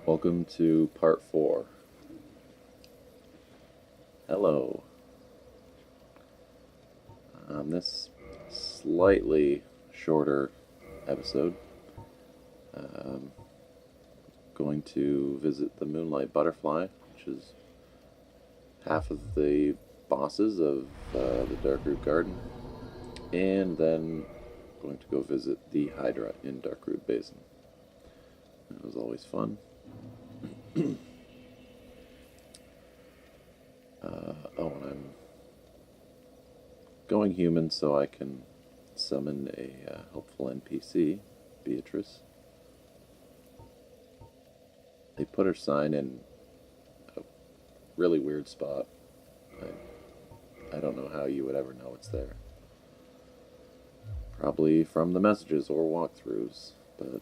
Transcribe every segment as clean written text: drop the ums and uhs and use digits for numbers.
Welcome to part 4. Hello. This slightly shorter episode, um, going to visit the Moonlight Butterfly, which is half of the bosses of the Darkroot Garden, and then going to go visit the Hydra in Darkroot Basin. It was always fun. And I'm going human so I can summon a helpful NPC, Beatrice. They put her sign in a really weird spot. I don't know how you would ever know it's there. Probably from the messages or walkthroughs, but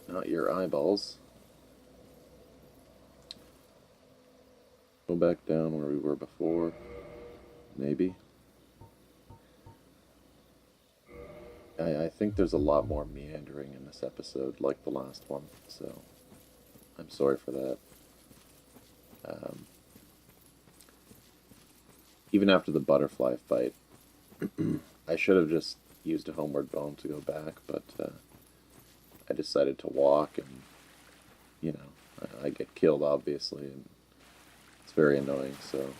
not your eyeballs. Go back down where we were before. Maybe. I think there's a lot more meandering in this episode, like the last one, so I'm sorry for that. Even after the butterfly fight, I should have just used a homeward bone to go back, but I decided to walk, and, I get killed, obviously, and it's very annoying, so,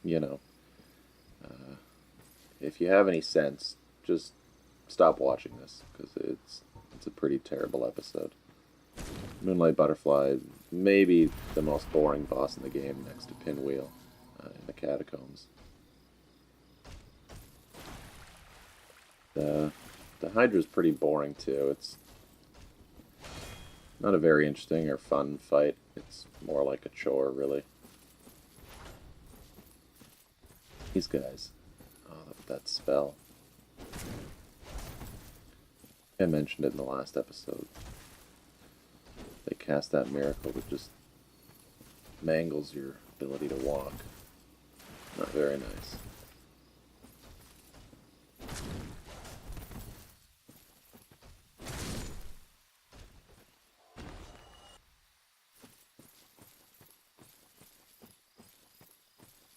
you know, if you have any sense, just stop watching this, because it's a pretty terrible episode. Moonlight Butterfly, maybe the most boring boss in the game next to Pinwheel in the Catacombs. The Hydra's pretty boring too. It's not a very interesting or fun fight. It's more like a chore, really. These guys. Oh, that spell. I mentioned it in the last episode. They cast that miracle that just mangles your ability to walk. Not very nice.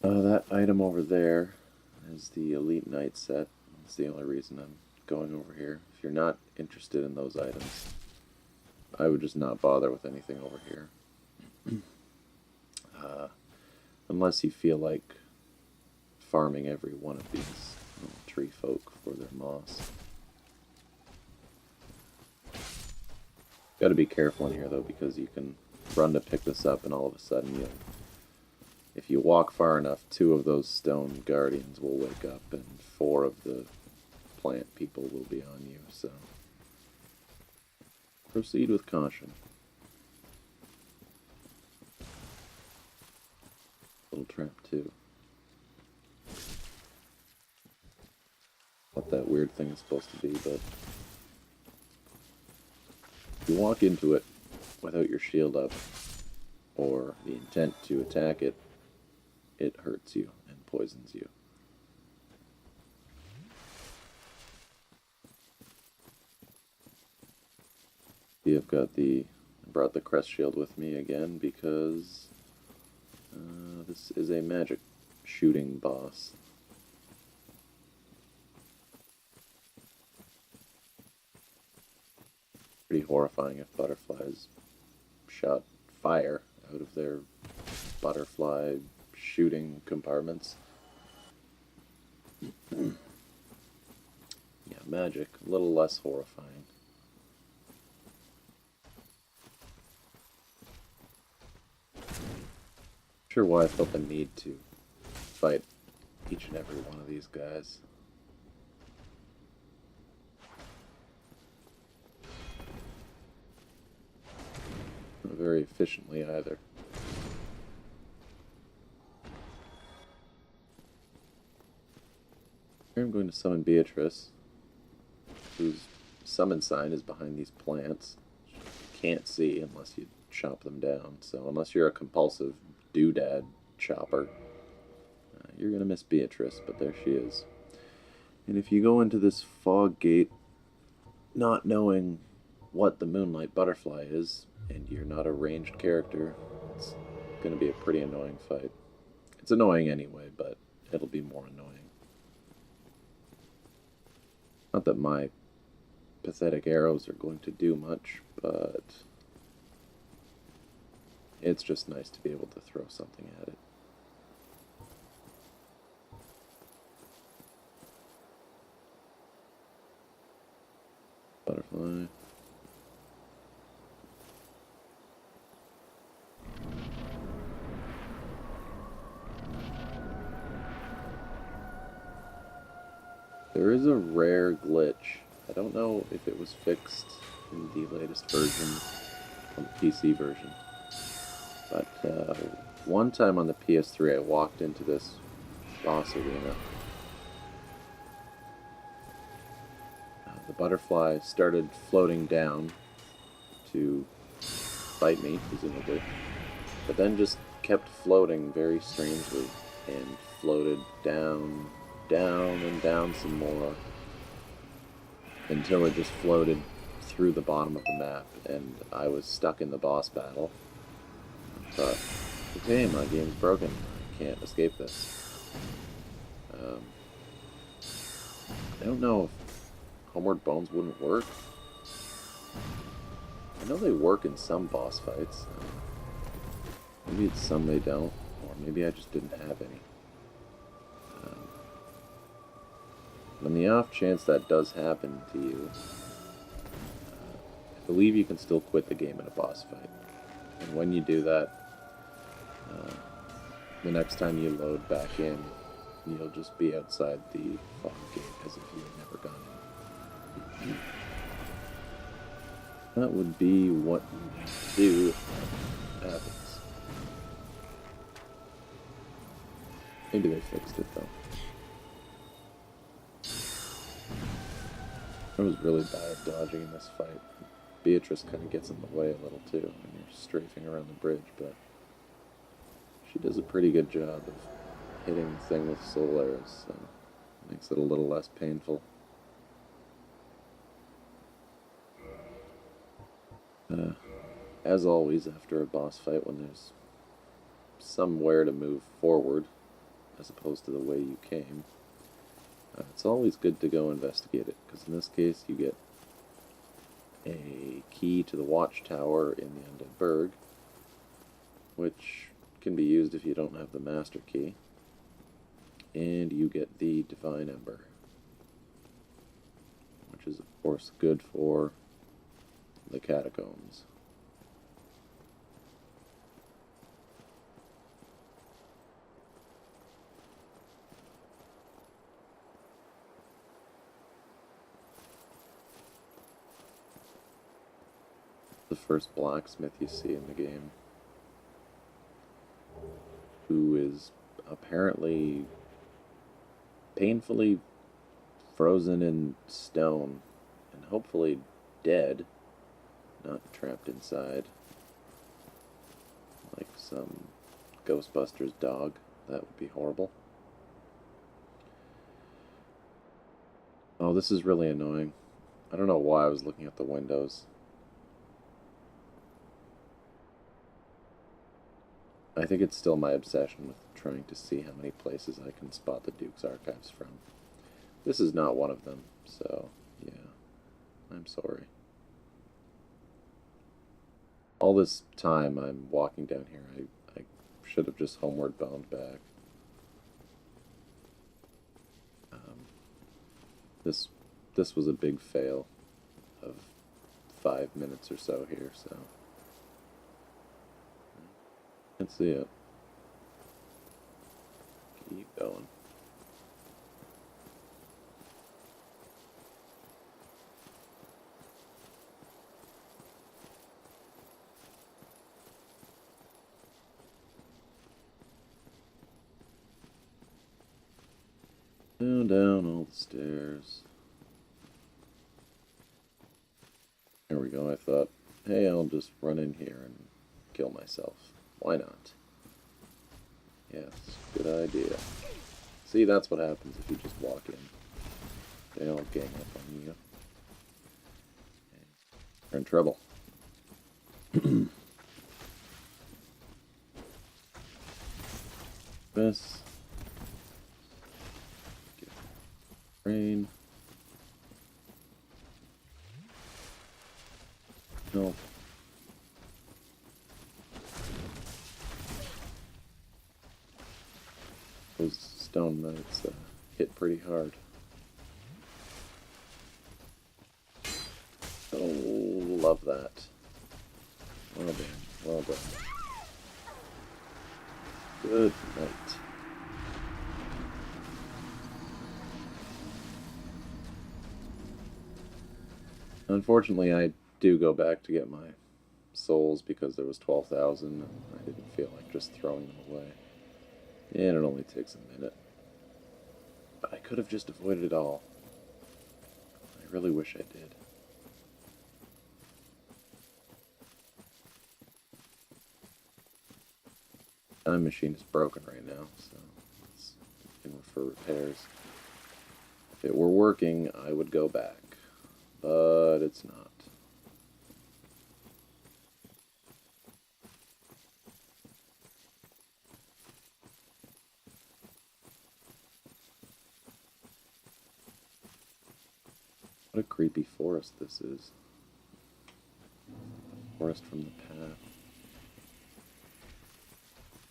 That item over there is the Elite Knight set. That's the only reason I'm going over here. If you're not interested in those items, I would just not bother with anything over here. Unless you feel like farming every one of these tree folk for their moss. Gotta be careful in here though, because you can run to pick this up and all of a sudden if you walk far enough, 2 of those stone guardians will wake up and 4 of the plant people will be on you, so proceed with caution. Little trap too. What that weird thing is supposed to be, but if you walk into it without your shield up, or the intent to attack it, it hurts you and poisons you. I've brought the crest shield with me again because this is a magic shooting boss. Pretty horrifying if butterflies shot fire out of their butterfly shooting compartments. Yeah, magic, a little less horrifying. Sure why I felt the need to fight each and every one of these guys. Not very efficiently either. Here I'm going to summon Beatrice, whose summon sign is behind these plants. You can't see unless you chop them down, so unless you're a compulsive doodad chopper, you're going to miss Beatrice, but there she is. And if you go into this fog gate not knowing what the Moonlight Butterfly is, and you're not a ranged character, it's going to be a pretty annoying fight. It's annoying anyway, but it'll be more annoying. Not that my pathetic arrows are going to do much, but it's just nice to be able to throw something at it. Butterfly. There is a rare glitch. I don't know if it was fixed in the latest version, on the PC version, but one time on the PS3 I walked into this boss arena. The butterfly started floating down to bite me, presumably, but then just kept floating very strangely and floated down, down, and down some more until it just floated through the bottom of the map, and I was stuck in the boss battle. I thought, okay, my game's broken. I can't escape this. I don't know if Homeward Bones wouldn't work. I know they work in some boss fights. Maybe it's some they don't, or maybe I just didn't have any. On the off chance that does happen to you, I believe you can still quit the game in a boss fight. And when you do that, the next time you load back in, you'll just be outside the fog gate as if you had never gone in. That would be what you need to do if that happens. Maybe they fixed it though. I was really bad at dodging in this fight. Beatrice kind of gets in the way a little too when you're strafing around the bridge, but she does a pretty good job of hitting the thing with soul arrows, so it makes it a little less painful. As always, after a boss fight, when there's somewhere to move forward, as opposed to the way you came, it's always good to go investigate it, because in this case you get a key to the watchtower in the Undead Burg, which can be used if you don't have the master key, and you get the Divine Ember, which is of course good for the catacombs. The first blacksmith you see in the game, who is apparently painfully frozen in stone and hopefully dead, not trapped inside like some Ghostbusters dog. That would be horrible. Oh, this is really annoying. I don't know why I was looking at the windows. I think it's still my obsession with trying to see how many places I can spot the Duke's archives from. This is not one of them, so yeah, I'm sorry. All this time I'm walking down here, I should have just homeward bound back. This was a big fail of 5 minutes or so here, so can't see it. Keep going. Down all the stairs. There we go. I thought, hey, I'll just run in here and kill myself. Why not? Yes, good idea. See, that's what happens if you just walk in. They all gang up on you. We're in trouble. This. Get rain. No. Those stone knights hit pretty hard. Oh, love that. Well done, well done. Good night. Unfortunately, I do go back to get my souls because there was 12,000 and I didn't feel like just throwing them away. And it only takes a minute. But I could have just avoided it all. I really wish I did. Time machine is broken right now, so it's in for repairs. If it were working, I would go back, but it's not. What a creepy forest this is. Forest from the path.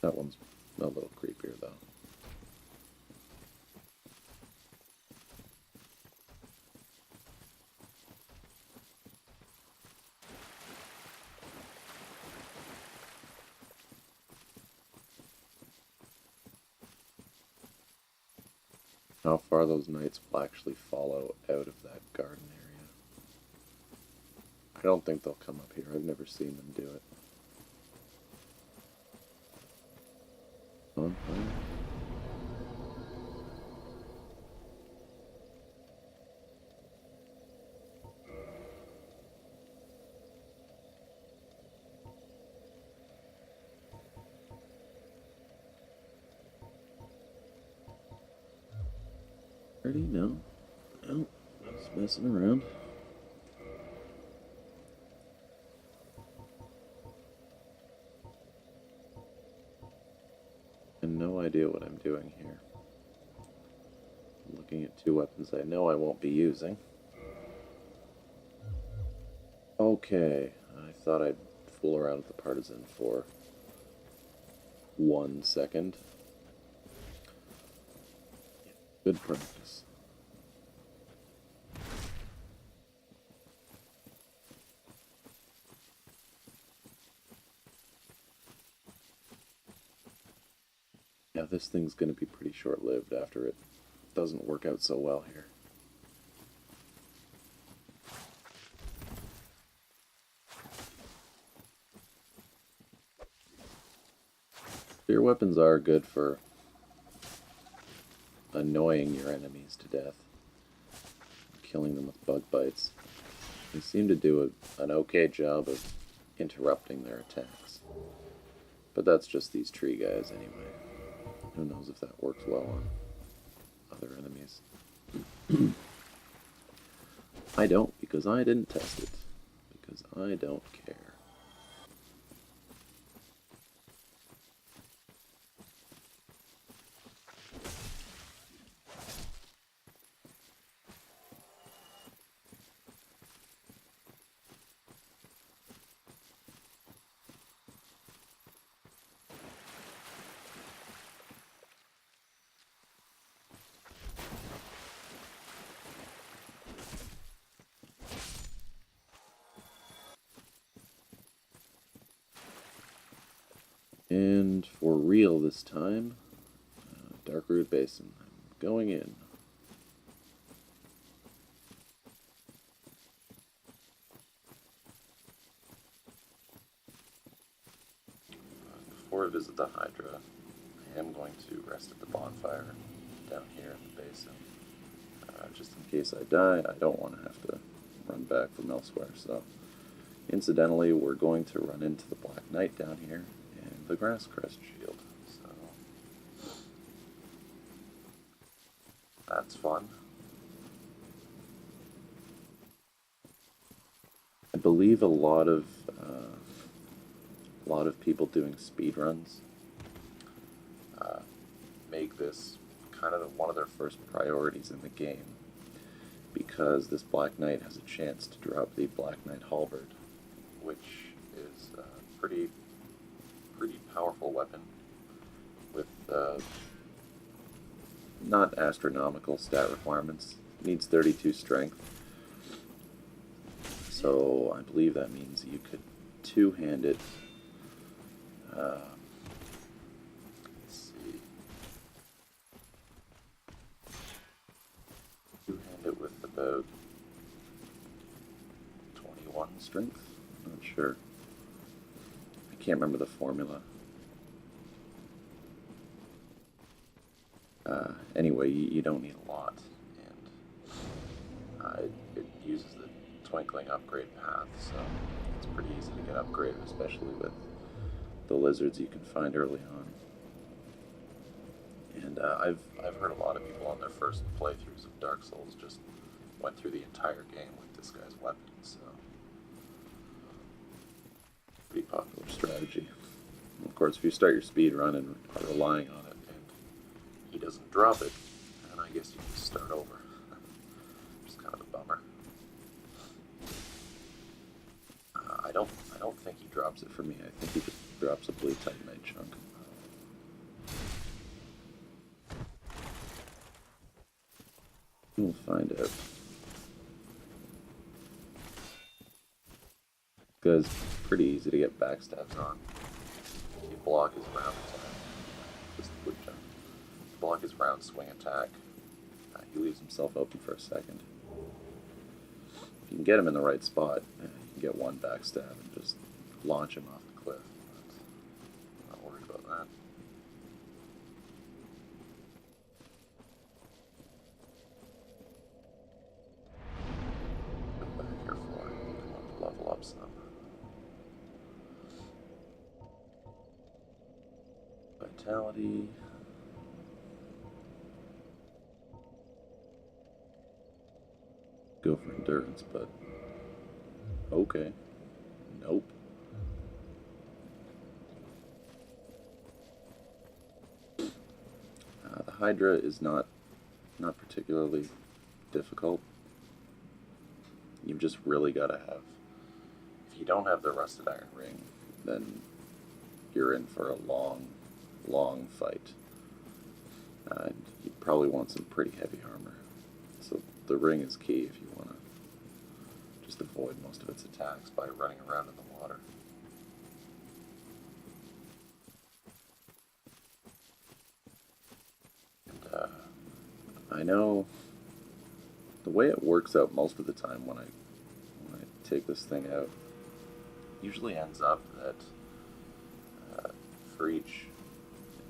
That one's a little creepier, though. How far those knights will actually follow out of that garden area. I don't think they'll come up here. I've never seen them do it. On fire. Ready? No. No. Just messing around. And no idea what I'm doing here. I'm looking at two weapons I know I won't be using. Okay, I thought I'd fool around with the partisan for 1 second. Good practice. Yeah, this thing's going to be pretty short-lived after it doesn't work out so well here. Spear weapons are good for annoying your enemies to death, killing them with bug bites. They seem to do an okay job of interrupting their attacks. But that's just these tree guys anyway. Who knows if that works well on other enemies. I don't, because I didn't test it. Because I don't care. And for real this time, Darkroot Basin. I'm going in. Before I visit the Hydra, I am going to rest at the bonfire down here in the basin. Just in case I die, I don't want to have to run back from elsewhere. So, incidentally, we're going to run into the Black Knight down here and the Grass Crest Shield. So, that's fun. I believe a lot of people doing speed runs make this kind of one of their first priorities in the game, because this Black Knight has a chance to drop the Black Knight Halberd, which is a pretty powerful weapon with not astronomical stat requirements. It needs 32 strength, so I believe that means you could two-hand it. Let's see. Two-hand it with about 21 strength? I'm not sure. I can't remember the formula. Anyway, you don't need a lot, and it uses the Twinkling upgrade path, so it's pretty easy to get upgraded, especially with the lizards you can find early on. And I've heard a lot of people on their first playthroughs of Dark Souls just went through the entire game with this guy's weapon, so pretty popular strategy. And of course, if you start your speed run and are relying on it, and he doesn't drop it, then I guess you just start over. Which is kind of a bummer. I don't think he drops it for me. I think he just drops a blue Titanite chunk. We'll find out. This guy's pretty easy to get backstabs on. You block his round attack. Just wood jump. Block his round swing attack. He leaves himself open for a second. If you can get him in the right spot, you can get one backstab and just launch him off the cliff. I'm not worried about that. Get back here for it. I want to level up some. Vitality. Go for endurance, but okay. Nope. The Hydra is not particularly difficult. You've just really got to have. If you don't have the Rusted Iron Ring, then you're in for a long fight. And you probably want some pretty heavy armor. So the ring is key if you want to just avoid most of its attacks by running around in the water. And I know the way it works out most of the time when I take this thing out, usually ends up that for each,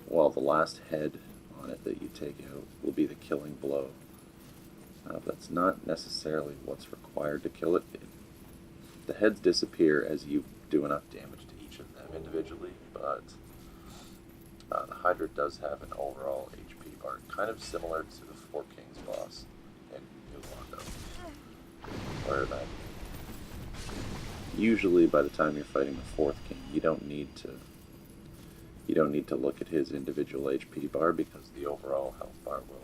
well, the last head on it that you take out will be the killing blow. That's not necessarily what's required to kill it. The heads disappear as you do enough damage to each of them individually, but the Hydra does have an overall HP bar, kind of similar to the Four Kings boss in New Londo, where that usually by the time you're fighting the Fourth King, you don't need to look at his individual HP bar, because the overall health bar will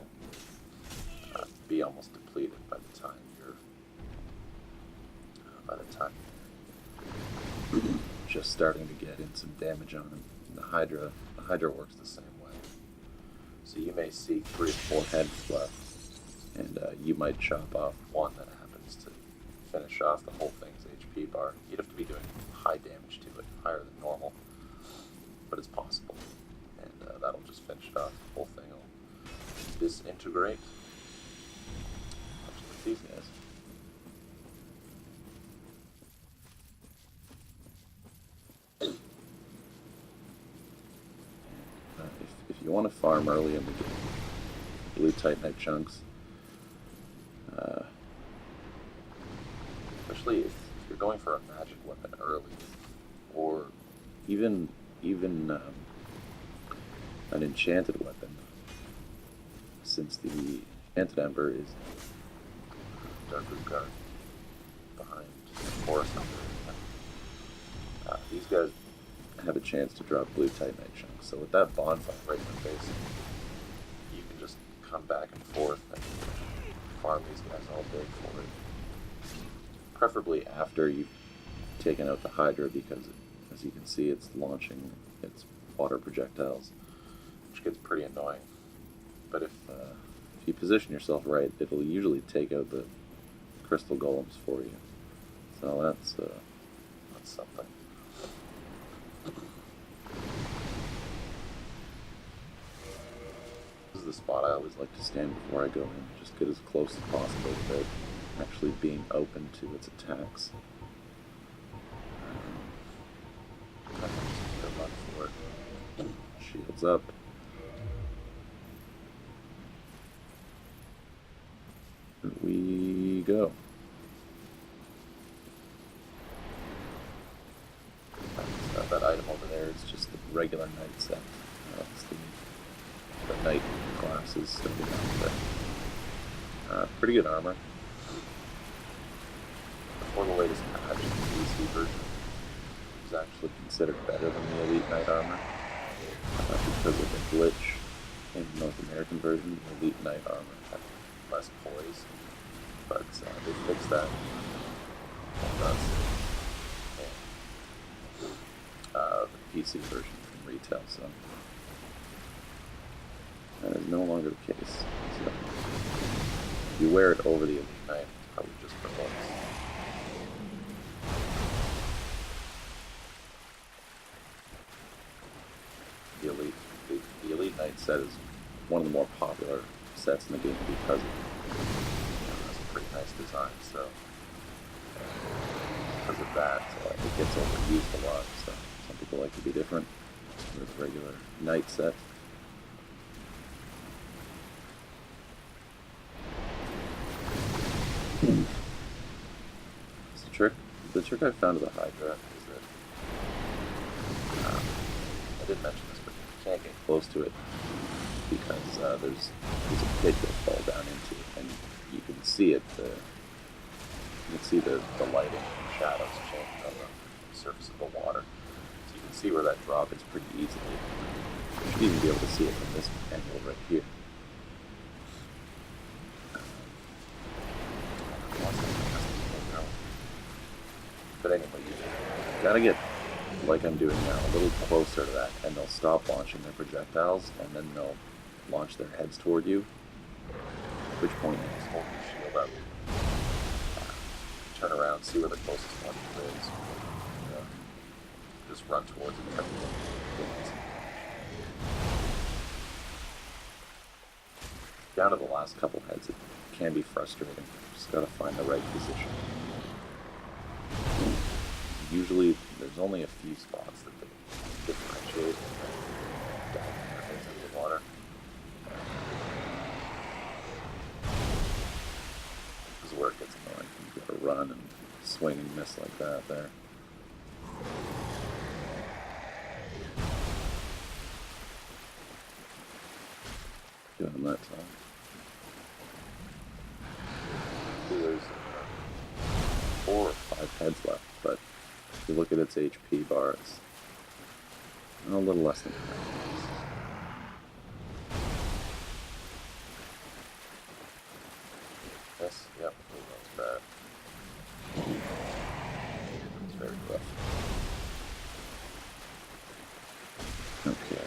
be almost depleted by the time you're just starting to get in some damage on him. And the Hydra works the same way. So you may see 3 or 4 heads left, and you might chop off one that happens to finish off the whole thing's HP bar. You'd have to be doing high damage to it, higher than normal, but it's possible, and that'll just finish it off. The whole thing will disintegrate. These guys. If you want to farm early in the game, blue Titanite chunks, especially if you're going for a magic weapon early, or even an enchanted weapon, since the enchanted ember is Dark Root Guard behind Forest Ember. these guys have a chance to drop blue Titanite chunks. So with that bonfire right in the face, you can just come back and forth and farm these guys all day for it. Preferably after you've taken out the Hydra, because as you can see, it's launching its water projectiles, which gets pretty annoying. But if you position yourself right, it'll usually take out the crystal golems for you. So that's something. This is the spot I always like to stand before I go in. Just get as close as possible without actually being open to its attacks. Just need to run for it. Shields up. Here we go. That item over there is just the regular knight set. It's the knight classes sticking out there. Pretty good armor. Before the latest patch, the PC version was actually considered better than the Elite Knight armor. Because of the glitch in the North American version, the Elite Knight armor had less poise. But they fixed that. The PC version from retail, so that is no longer the case. So if you wear it over the Elite Knight, it's probably just for looks. The Elite Knight set is one of the more popular sets in the game because it has a pretty nice design. So because of that, it gets overused a lot. So some people like to be different with regular knight set. The trick I found with the Hydra is that I didn't mention this, but you can't get close to it because there's a pit you'll fall down into, and you can see it. You can see the lighting and shadows change on the surface of the water. So you can see where that drop is pretty easily. You should even be able to see it from this angle right here. But anyway, you gotta get, like I'm doing now, a little closer to that, and they'll stop launching their projectiles, and then they'll launch their heads toward you. At which point you just hold your shield up, turn around, see where the closest one is, just run towards it. Down to the last couple heads, it can be frustrating. Just gotta find the right position. Usually, there's only a few spots that they differentiate down in the water. This is where it gets annoying. You gotta run and swing and miss like that there. Doing that time. There's 4 or 5 heads left, but if you look at its HP bar, it's a little less than half. Yes, yep, that's bad. It's very rough. Okay.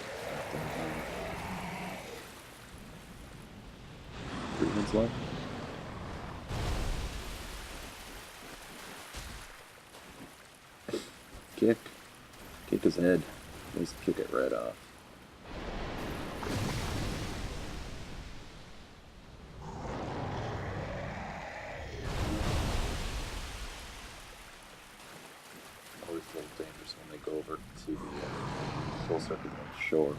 3 heads left. Kick his head. Just kick it right off. Always a little dangerous when they go over to the full circuit on the shore.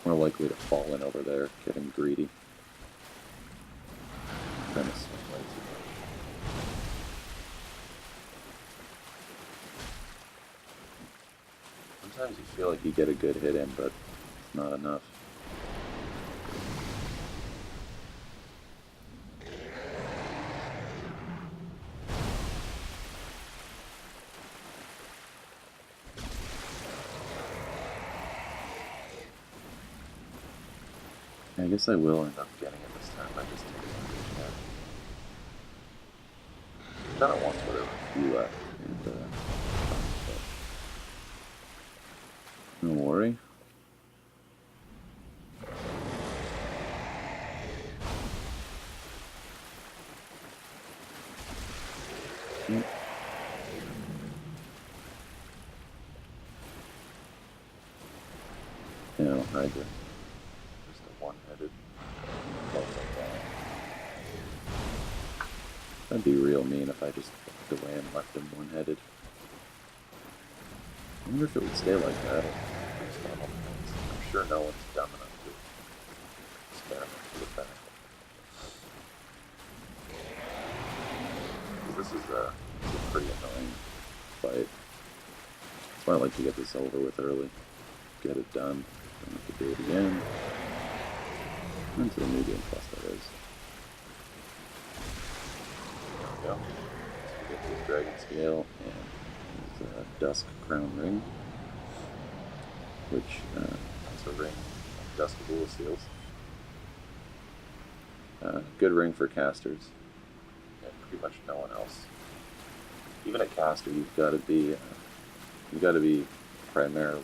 More likely to fall in over there, getting greedy. Trying to swing way too much. Sometimes you feel like you get a good hit in, but it's not enough. I guess I will end up getting it this time. I just take advantage of that. I've done it once where there were a few left, and don't worry. No, Hydra. Just a one-headed. That'd be real mean if I just walked away and left him one-headed. I wonder if it would stay like that. I'm sure no one's dumb enough to experiment with that. This is a pretty annoying fight. That's why I like to get this over with early. Get it done. Don't have to do it again. Into the New Game Plus, that is. There we go. So we get this Dragon Scale and his Dusk Crown Ring, which is a ring of Duskable Seals. Good ring for casters. And pretty much no one else. Even a caster, you've got to be primarily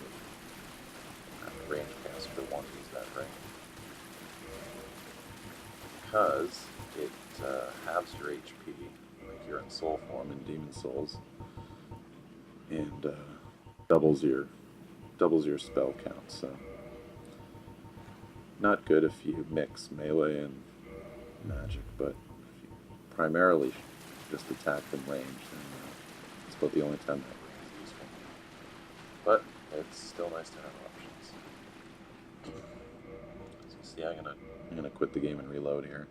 a range caster to want to use that ring, because it halves your HP, like you're in soul form in Demon Souls, and doubles your spell count. So not good if you mix melee and magic, but if you primarily just attack from range, then it's about the only time that is useful. But it's still nice to have options. So see, I'm gonna quit the game and reload here,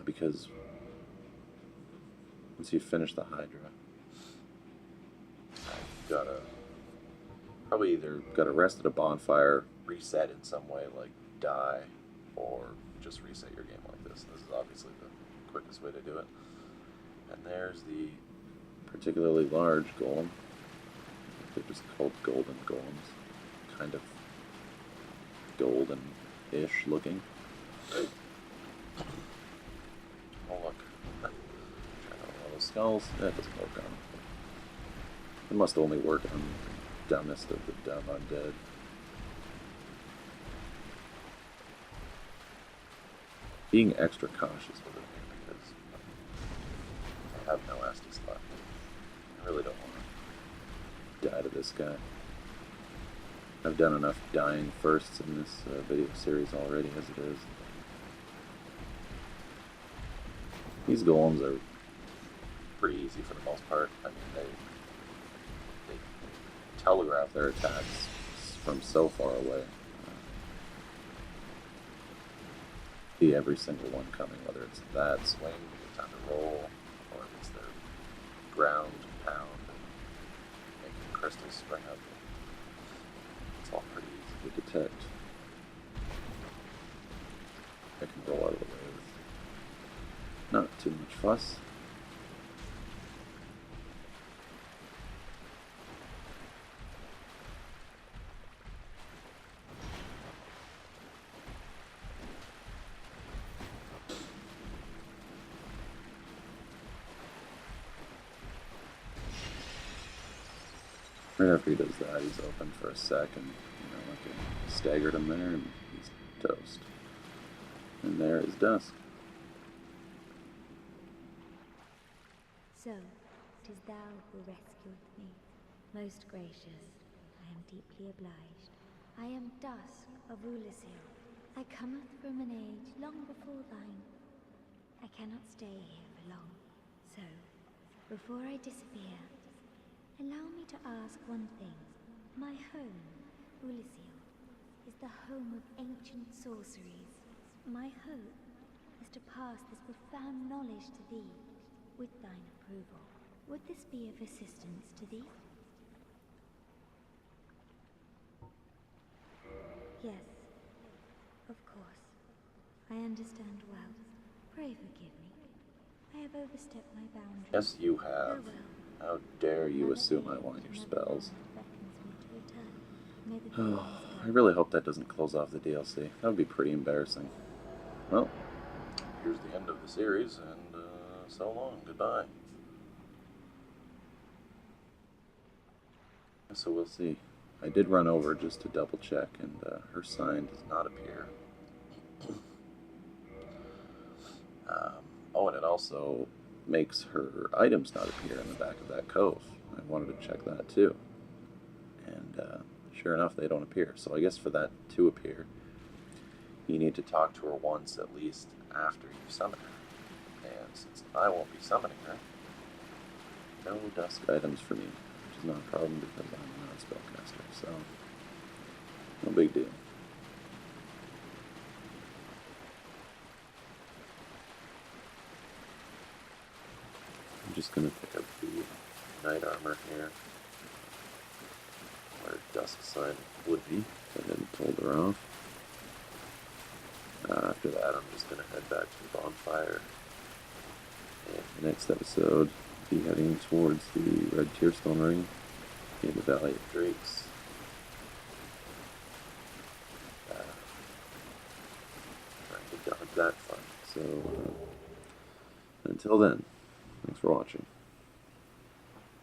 because once you finish the Hydra, you've gotta probably either gotta rest at a bonfire, reset in some way, like die, or just reset your game like this. This is obviously the quickest way to do it. And there's the particularly large golem. They're just called golden golems. Kind of golden-ish looking. Oh look. Trying out all those skulls. That doesn't work on them. It must only work on the dumbest of the dumb undead. Being extra cautious with it because I have no Estus left. I really don't want to die to this guy. I've done enough dying firsts in this video series already as it is. These golems are pretty easy for the most part. I mean, they telegraph their attacks from so far away. See every single one coming, whether it's that swing, the time to roll, or if it's their ground pound and making crystals spring up. It's all pretty easy to detect. I can roll out of the way with not too much fuss. Right after he does that, he's open for a second. Like I staggered him there, and he's toast. And there is Dusk. So, 'tis thou who rescueth me. Most gracious, I am deeply obliged. I am Dusk of Ulasil. I cometh from an age long before thine. I cannot stay here for long. So, before I disappear, allow me to ask one thing. My home, Ulasil, is the home of ancient sorceries. My hope is to pass this profound knowledge to thee, with thine approval. Would this be of assistance to thee? Yes, of course. I understand well. Pray forgive me. I have overstepped my boundaries. Yes, you have. Farewell. How dare you assume I want your spells? Beckons me to return. May the gods I really hope that doesn't close off the DLC. That would be pretty embarrassing. Well, here's the end of the series, and so long. Goodbye. So we'll see. I did run over just to double check, and her sign does not appear. Oh, and it also makes her items not appear in the back of that cove. I wanted to check that too. And sure enough, they don't appear. So I guess for that to appear, you need to talk to her once at least after you summon her. And since I won't be summoning her, no dusk items for me, which is not a problem because I'm not a spellcaster, so no big deal. I'm just going to pick up the knight armor here, where dusk sign would be, if I hadn't told her off. After that, I'm just going to head back to the bonfire, and the next episode, be heading towards the Red Tearstone Ring in the Valley of Drakes. Trying to dodge that fun. So, until then, thanks for watching.